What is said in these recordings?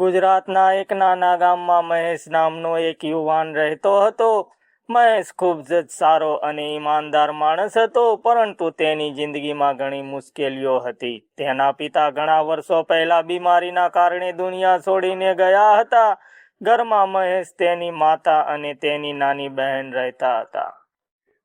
ગુજરાતના એક નાના ગામમાં મહેશ નામનો એક યુવાન રહેતો હતો. મહેશ ખૂબ જ સારો અને ઈમાનદાર માણસ હતો, પરંતુ તેની જિંદગીમાં ઘણી મુશ્કેલીઓ હતી. તેના પિતા ઘણા વર્ષો પહેલા બીમારીના કારણે દુનિયા છોડીને ગયા હતા. ઘરમાં મહેશ, તેની માતા અને તેની નાની બહેન રહેતા હતા.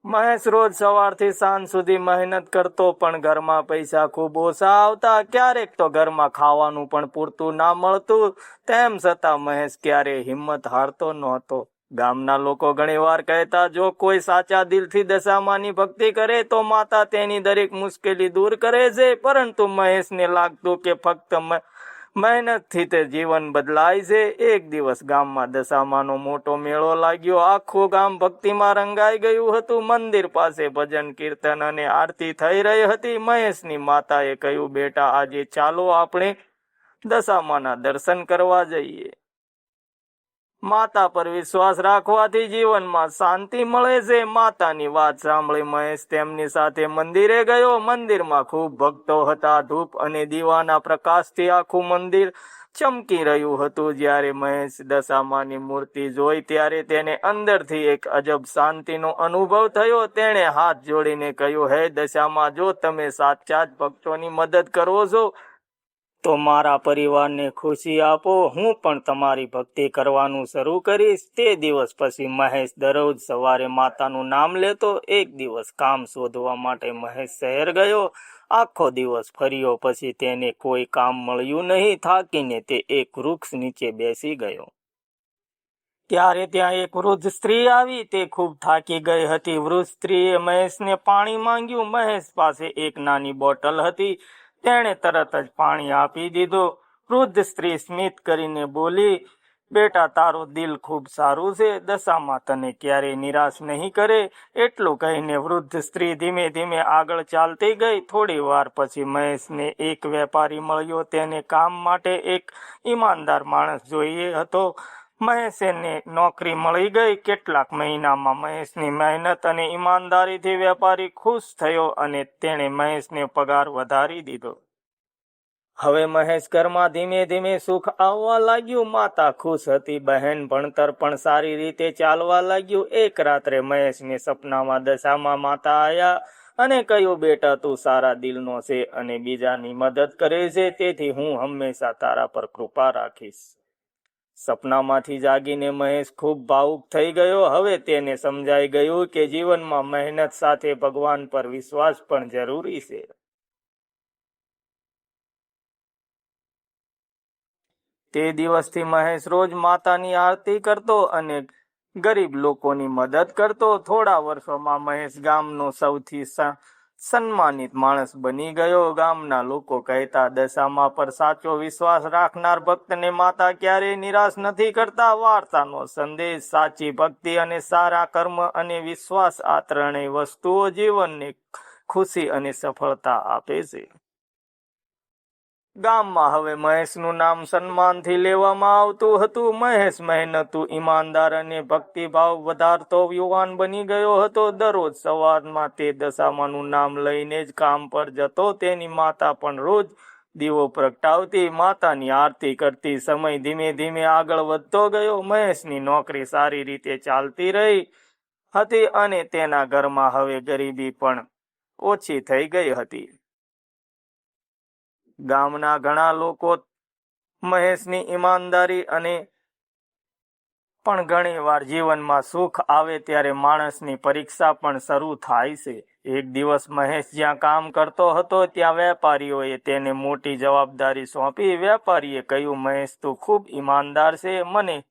મહેશ રોજ સવારથી સાંજ સુધી મહેનત કરતો, પણ ઘરમાં પૈસા ખૂબ ઓછા આવતા. ક્યારેક તો ઘરમાં ખાવાનું પણ પૂરતું ના મળતું. તેમ છતાં મહેશ ક્યારેય હિંમત હારતો નહોતો. ગામના લોકો ઘણીવાર કહેતા, જો કોઈ સાચા દિલથી દશામાની ભક્તિ કરે તો માતા તેની દરેક મુશ્કેલી દૂર કરે છે. પરંતુ મહેશને લાગતું કે ફક્ત મહેનતથી તે જીવન બદલાય છે. એક દિવસ ગામમાં દશામાનો મોટો મેળો લાગ્યો. આખું ગામ ભક્તિમાં રંગાઈ ગયું હતું. મંદિર પાસે ભજન, કીર્તન અને આરતી થઈ રહી હતી. મહેશની માતાએ કહ્યું, બેટા, આજે ચાલો આપણે દશામાના દર્શન કરવા જઈએ. માતા પર વિશ્વાસ રાખવાથી જીવનમાં શાંતિ મળે છે. માતાની વાત સાંભળી મહેશ તેમની સાથે મંદિરે ગયો. મંદિરમાં ખૂબ ભક્તો હતા. ધૂપ અને દીવાના પ્રકાશથી આખું મંદિર ચમકી રહ્યું હતું. જ્યારે મહેશ દશામાની મૂર્તિ જોઈ ત્યારે તેને અંદરથી એક અજબ શાંતિનો અનુભવ થયો. તેણે હાથ જોડીને કહ્યું, હે દશામાં, જો તમે સાચા જ ભક્તોની મદદ કરો છો તો મારા પરિવારને ખુશી આપો. હું પણ તમારી ભક્તિ કરવાનું શરૂ કરીશ. તે દિવસ પછી મહેશ દરરોજ સવારે માતાનું નામ લેતો. એક દિવસ કામ શોધવા માટે મહેશ શહેર ગયો. આખો દિવસ ફર્યો, પછી તેને કોઈ કામ મળ્યું નહીં. થાકીને તે એક વૃક્ષ નીચે બેસી ગયો. ત્યારે ત્યાં એક વૃદ્ધ સ્ત્રી આવી. તે ખૂબ થાકી ગઈ હતી. વૃદ્ધ સ્ત્રીએ મહેશને પાણી માંગ્યું. મહેશ પાસે એક નાની બોટલ હતી. તેણે તરત જ પાણી આપી દીધું. વૃદ્ધ સ્ત્રી સ્મિત કરીને બોલી, બેટા, તારું દિલ ખૂબ સારું છે. દશામાં તને ક્યારેય નિરાશ નહીં કરે. એટલું કહીને વૃદ્ધ સ્ત્રી ધીમે ધીમે આગળ ચાલતી ગઈ. થોડી વાર પછી મહેશને એક વેપારી મળ્યો. તેને કામ માટે એક ઈમાનદાર માણસ જોઈએ હતો. મહેશને નોકરી મળી ગઈ. કેટલાક મહિનામાં મહેશની મહેનત અને ઈમાનદારીથી વેપારી ખુશ થયો અને તેણે મહેશને પગાર વધારી દીધો. હવે મહેશ ઘરમાં ધીમે ધીમે સુખ આવવા લાગ્યું. માતા ખુશ હતી. બહેન ભણતર પણ સારી રીતે ચાલવા લાગ્યું. એક રાત્રે મહેશને સપનામાં દશામાં માતા આવ્યા અને કહ્યું, બેટા, તું સારા દિલનો છે અને બીજાની મદદ કરે છે, તેથી હું હંમેશા તારા પર કૃપા રાખીશ. સપનામાંથી જાગીને મહેશ ખૂબ ભાવુક થઈ ગયો. હવે તેને સમજાઈ ગયું કે જીવનમાં મહેનત સાથે ભગવાન પર વિશ્વાસ પણ જરૂરી છે. તે દિવસથી મહેશ રોજ માતાની આરતી કરતો અને ગરીબ લોકોની મદદ કરતો. થોડા વર્ષોમાં મહેશ ગામનો સૌથી સન્માનિત માણસ બની ગયો. ગામના લોકો કહેતા, દશામાં પર સાચો વિશ્વાસ રાખનાર ભક્તને માતા ક્યારેય નિરાશ નથી કરતા. વાર્તાનો સંદેશ: સાચી ભક્તિ અને સારા કર્મ અને વિશ્વાસ, આ ત્રણેય વસ્તુઓ જીવનને ખુશી અને સફળતા આપે છે. ગામમાં હવે મહેશનું નામ સન્માનથી લેવામાં આવતું હતું. મહેશ મહેનતુ, ઈમાનદાર અને ભક્તિભાવ વધારતો યુવાન બની ગયો હતો. દરરોજ સવારમાં તે દશામાનું નામ લઈને જ કામ પર જતો. તેની માતા પણ રોજ દીવો પ્રગટાવતી. માતાની આરતી કરતી સમય ધીમે ધીમે આગળ વધતો ગયો. મહેશની નોકરી સારી રીતે ચાલતી રહી હતી અને તેના ઘરમાં હવે ગરીબી પણ ઓછી થઈ ગઈ હતી. ગામના ઘણા લોકો મહેશની ઈમાનદારી અને પણ ઘણીવાર જીવનમાં સુખ આવે ત્યારે માણસની પરીક્ષા પણ શરૂ થાય છે. એક દિવસ મહેશ જ્યાં કામ કરતો હતો ત્યાં વેપારીઓએ તેને મોટી જવાબદારી સોંપી. વેપારીએ કહ્યું, મહેશ, તું ખૂબ ઈમાનદાર છે. મને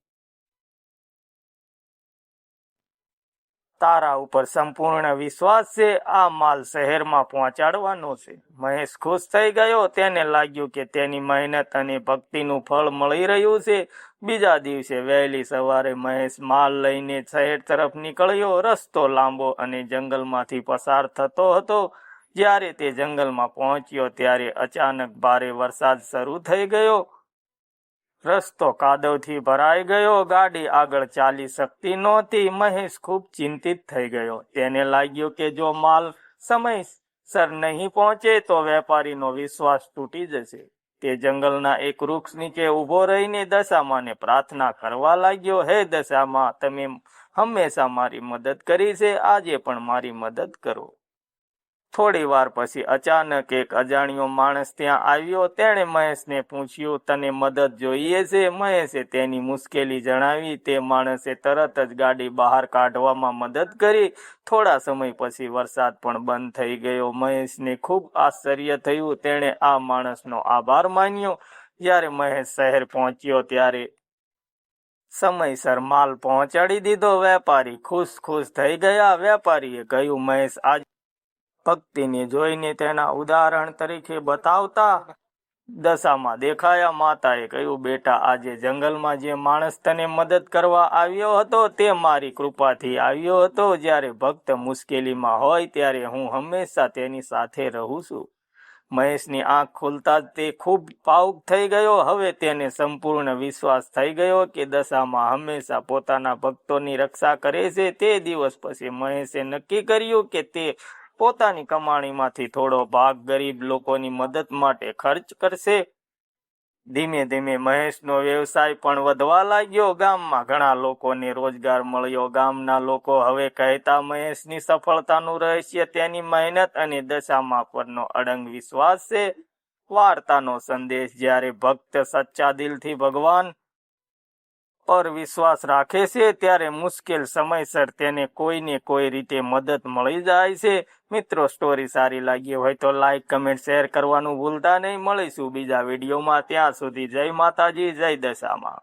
તારા ઉપર સંપૂર્ણ વિશ્વાસ છે. આ માલ શહેરમાં પહોંચાડવાનો છે. મહેશ ખુશ થઈ ગયો. તેને લાગ્યું કે તેની મહેનત અને ભક્તિનું ફળ મળી રહ્યું છે. બીજા દિવસે વહેલી સવારે મહેશ માલ લઈને શહેર તરફ નીકળ્યો. રસ્તો લાંબો અને જંગલમાંથી પસાર થતો હતો. જ્યારે તે જંગલમાં પહોંચ્યો ત્યારે અચાનક ભારે વરસાદ શરૂ થઈ ગયો. રસ્તો કાદવથી ભરાઈ ગયો. ગાડી આગળ ચાલી શકતી નહોતી. મહેશ ખૂબ ચિંતિત થઈ ગયો. તેને લાગ્યું કે જો માલ સમયસર નહીં પહોંચે તો વેપારીનો વિશ્વાસ તૂટી જશે. તે જંગલના એક વૃક્ષ નીચે ઊભો રહીને દશામાને પ્રાર્થના કરવા લાગ્યો, હે દશામા, તમે હંમેશા મારી મદદ કરી છે, આજે પણ મારી મદદ કરો. થોડી વાર પછી અચાનક એક અજાણ્યો માણસ ત્યાં આવ્યો. તેણે મહેશને પૂછ્યું, તને મદદ જોઈએ છે? મહેશે તેની મુશ્કેલી જણાવી. તે માણસે તરત જ ગાડી બહાર કાઢવામાં મદદ કરી. થોડા સમય પછી વરસાદ પણ બંધ થઈ ગયો. મહેશને ખૂબ આશ્ચર્ય થયું. તેણે આ માણસનો આભાર માન્યો. જ્યારે મહેશ શહેર પહોંચ્યો ત્યારે સમયસર માલ પહોંચાડી દીધો. વેપારી ખુશ થઈ ગયા. વેપારીએ કહ્યું, મહેશ આજ ભક્તિને જોઈને તેના ઉદાહરણ તરીકે બતાવતા દશામાં દેખાયા. માતાએ કહ્યું, બેટા, આજે જંગલમાં જે માણસ તને મદદ કરવા આવ્યો હતો તે મારી કૃપાથી આવ્યો હતો. જ્યારે ભક્ત મુશ્કેલીમાં હોય ત્યારે હું હંમેશા તેની સાથે રહું છું. મહેશની આંખ ખુલતા જ તે ખૂબ ભાવુક થઈ ગયો. હવે તેને સંપૂર્ણ વિશ્વાસ થઈ ગયો કે દશામાં હંમેશા પોતાના ભક્તોની રક્ષા કરે છે. તે દિવસ પછી મહેશે નક્કી કર્યું કે તે પોતાની કમાણીમાંથી થોડો ભાગ ગરીબ લોકોની મદદ માટે ખર્ચ કરશે. ધીમે ધીમે મહેશનો વ્યવસાય પણ વધવા લાગ્યો. ગામમાં ઘણા લોકોને રોજગાર મળ્યો. ગામના લોકો હવે કહેતા, મહેશની સફળતાનું રહસ્ય તેની મહેનત અને દશામાં પરનો અડંગ વિશ્વાસ છે. વાર્તાનો સંદેશ: જ્યારે ભક્ત સચ્ચા દિલથી ભગવાન પર વિશ્વાસ રાખે છે ત્યારે મુશ્કેલ સમયસર તેને કોઈને કોઈ રીતે મદદ મળી જાય છે. મિત્રો, સ્ટોરી સારી લાગી હોય તો લાઈક, કમેન્ટ, શેર કરવાનું ભૂલતા નહીં. મળીશું બીજા વિડીયોમાં. ત્યાં સુધી જય માતાજી, જય દશામાં.